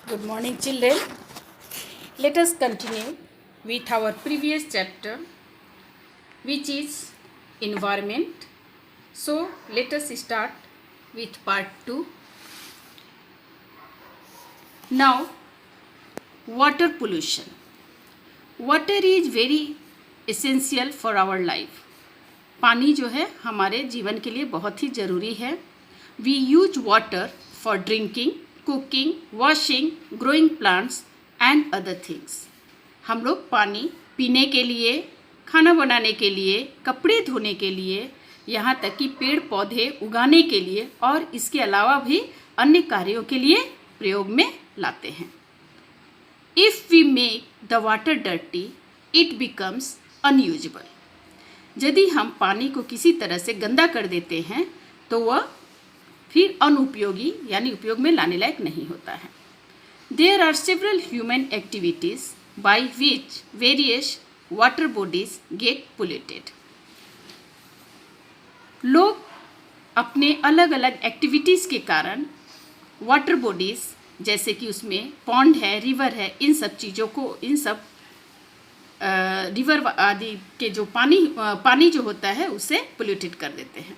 Good morning, children. Let us continue with our previous chapter, which is environment. So, let us start with part 2. Now, water pollution. Water is very essential for our life. पानी जो है हमारे जीवन के लिए बहुत ही ज़रूरी है. We use water for drinking, cooking, washing, growing plants and other things. हम लोग पानी पीने के लिए, खाना बनाने के लिए, कपड़े धोने के लिए, यहाँ तक कि पेड़ पौधे उगाने के लिए और इसके अलावा भी अन्य कार्यों के लिए प्रयोग में लाते हैं. If we make the water dirty it becomes unusable. यदि हम पानी को किसी तरह से गंदा कर देते हैं तो वह फिर अनुपयोगी यानी उपयोग में लाने लायक नहीं होता है. There are several human activities by which various water bodies get polluted. लोग अपने अलग अलग एक्टिविटीज़ के कारण वाटर बॉडीज़ जैसे कि उसमें पॉन्ड है, रिवर है, इन सब चीज़ों को, इन सब रिवर आदि के जो पानी जो होता है उसे पोल्यूटेड कर देते हैं.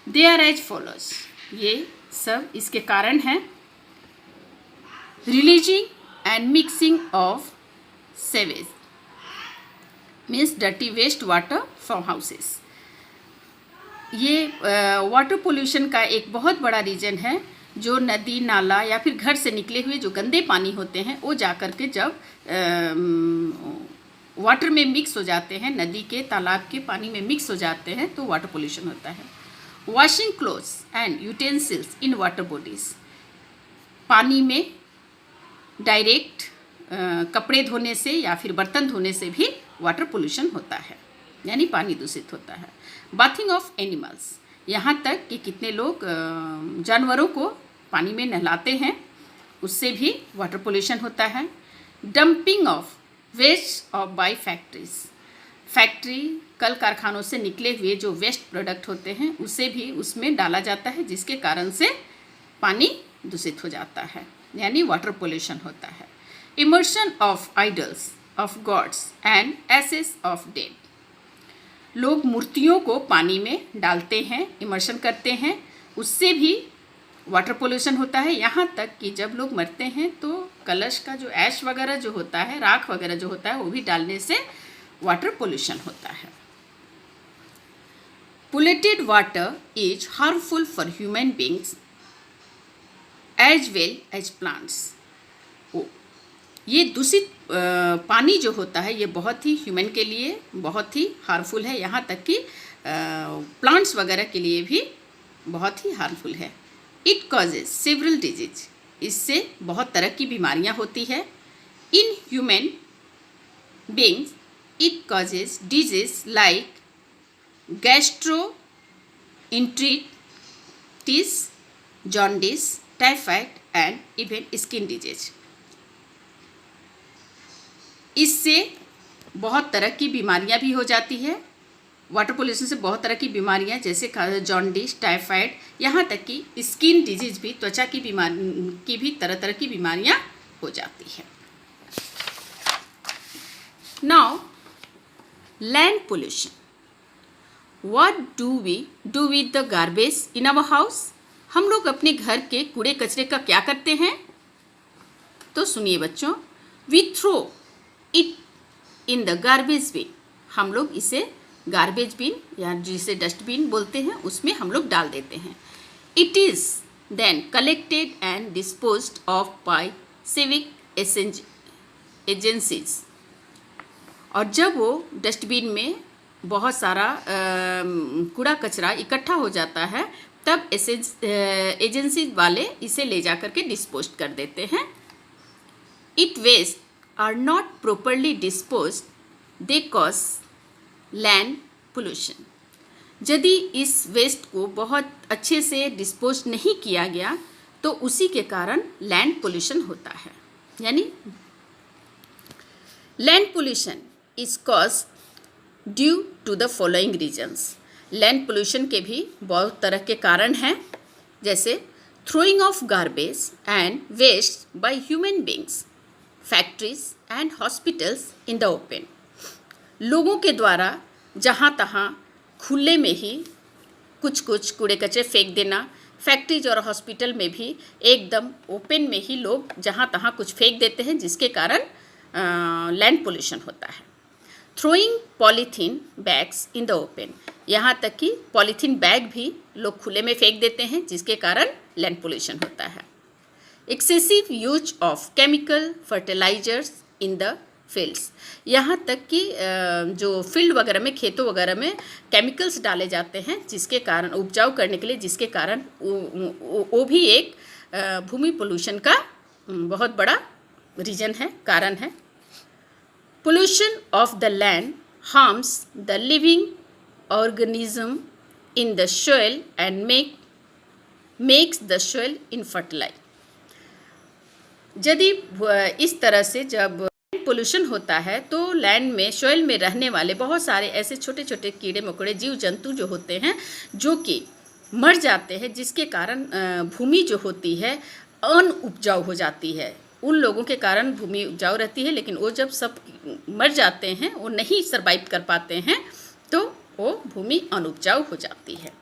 They are as follows. ये सब इसके कारण हैं. Releasing and mixing of sewage means dirty waste water from houses. ये वाटर पोल्यूशन का एक बहुत बड़ा रीजन है. जो नदी नाला या फिर घर से निकले हुए जो गंदे पानी होते हैं वो जा कर के जब वाटर में मिक्स हो जाते हैं, नदी के तालाब के पानी में मिक्स हो जाते हैं तो वाटर पोल्यूशन होता है. Washing clothes and utensils in water bodies. पानी में डायरेक्ट कपड़े धोने से या फिर बर्तन धोने से भी वाटर पोल्यूशन होता है यानी पानी दूषित होता है. Bathing of animals. यहाँ तक कि कितने लोग जानवरों को पानी में नहलाते हैं, उससे भी वाटर पोल्यूशन होता है. Dumping of waste of by factories. Factory कल कारखानों से निकले हुए जो वेस्ट प्रोडक्ट होते हैं उसे भी उसमें डाला जाता है जिसके कारण से पानी दूषित हो जाता है यानी वाटर पोल्यूशन होता है. Immersion of idols of gods and ashes of dead. लोग मूर्तियों को पानी में डालते हैं, इमर्शन करते हैं, उससे भी वाटर पोल्यूशन होता है. यहाँ तक कि जब लोग मरते हैं तो कलश का जो ऐश वगैरह जो होता है, राख वगैरह जो होता है वो भी डालने से वाटर पोल्यूशन होता है. Polluted water is harmful for human beings as well as plants. ये दूषित पानी जो होता है ये बहुत ही ह्यूमन के लिए बहुत ही हार्मफुल है. यहाँ तक कि प्लांट्स वगैरह के लिए भी बहुत ही हार्मफुल है. It causes several disease. इससे बहुत तरह की बीमारियाँ होती है. In human beings it causes disease like gastroenteritis, jaundice, typhoid and even skin disease. इससे बहुत तरह की बीमारियां भी हो जाती है. वाटर पोल्यूशन से बहुत तरह की बीमारियां जैसे जॉन्डिस, टाइफाइड, यहाँ तक कि स्किन डिजीज भी, त्वचा की बीमारी की भी तरह तरह की बीमारियां हो जाती है. Now land pollution. What do we do with the garbage in our house? हम लोग अपने घर के कूड़े कचरे का क्या करते हैं? तो सुनिए बच्चों. We throw it in the garbage bin. हम लोग इसे गार्बेज बिन या जिसे डस्टबिन बोलते हैं उसमें हम लोग डाल देते हैं. It is then collected and disposed of by civic agencies. और जब वो डस्टबिन में बहुत सारा कूड़ा कचरा इकट्ठा हो जाता है तब एजेंसी वाले इसे ले जा कर के डिस्पोज कर देते हैं. It waste are not properly dispose they cause land pollution. यदि इस वेस्ट को बहुत अच्छे से डिस्पोज नहीं किया गया तो उसी के कारण लैंड पोल्यूशन होता है. यानी land pollution is caused due to the following reasons. Land pollution के भी बहुत तरह के कारण हैं जैसे throwing of garbage and waste by human beings, factories and hospitals in the open. लोगों के द्वारा जहाँ तहाँ खुले में ही कुछ कुछ कूड़े कचरे फेंक देना, फैक्ट्रीज और हॉस्पिटल में भी एकदम ओपन में ही लोग जहाँ तहाँ कुछ फेंक देते हैं, जिसके कारण लैंड पोल्यूशन होता है. Throwing polythene bags in the open, यहाँ तक कि पॉलीथीन बैग भी लोग खुले में फेंक देते हैं, जिसके कारण लैंड पोल्यूशन होता है. Excessive use of chemical fertilizers in the fields, यहाँ तक कि जो फील्ड वगैरह में, खेतों वगैरह में केमिकल्स डाले जाते हैं जिसके कारण उपजाऊ करने के लिए, जिसके कारण वो भी एक भूमि पोल्यूशन का बहुत बड़ा रीजन है, कारण है. Pollution of the land harms the living organism in the soil and makes the soil infertile. यदि इस तरह से जब पोल्यूशन होता है तो लैंड में, सॉइल में रहने वाले बहुत सारे ऐसे छोटे छोटे कीड़े मकोड़े, जीव जंतु जो होते हैं जो कि मर जाते हैं, जिसके कारण भूमि जो होती है अनउपजाऊ हो जाती है. उन लोगों के कारण भूमि उपजाऊ रहती है, लेकिन वो जब सब मर जाते हैं, वो नहीं सरवाइव कर पाते हैं, तो वो भूमि अनुपजाऊ हो जाती है.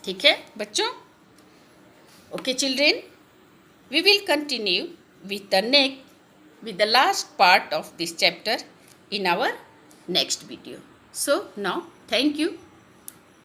ठीक है बच्चों? Okay children, we will continue with the last part of this chapter in our next video. So now, thank you.